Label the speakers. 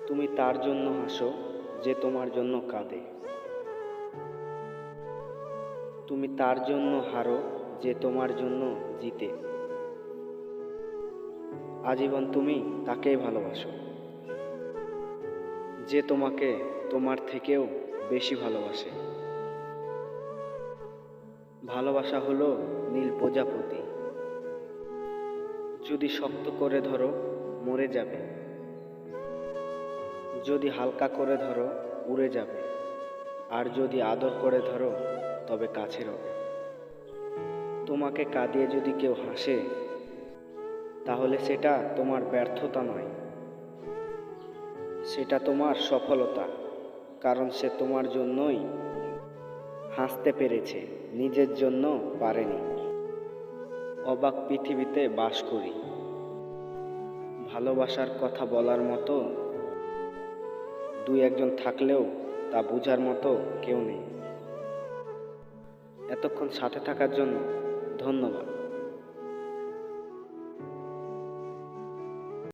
Speaker 1: তুমি তার জন্য হাসো যে তোমার জন্য কাঁদে। তুমি তার জন্য হারো যে তোমার জন্য জিতে। আজীবন তুমি তাকেই ভালোবাসো যে তোমাকে তোমার থেকেও বেশি ভালোবাসে। ভালোবাসা হলো নীল প্রজাপতি, যদি শক্ত করে ধরো মরে যাবে, যদি হালকা করে ধরো উড়ে যাবে, আর যদি আদর করে ধরো তবে কাছে রবে। তোমাকে কাঁদিয়ে যদি কেউ হাসে, তাহলে সেটা তোমার ব্যর্থতা নয়, সেটা তোমার সফলতা। কারণ সে তোমার জন্যই হাসতে পেরেছে, নিজের জন্য পারেনি। অবাক পৃথিবীতে বাস করি, ভালোবাসার কথা বলার মতো দুই একজন থাকলেও তা বোঝার মতো কেউ নেই। এতক্ষণ সাথে থাকার জন্য ধন্যবাদ।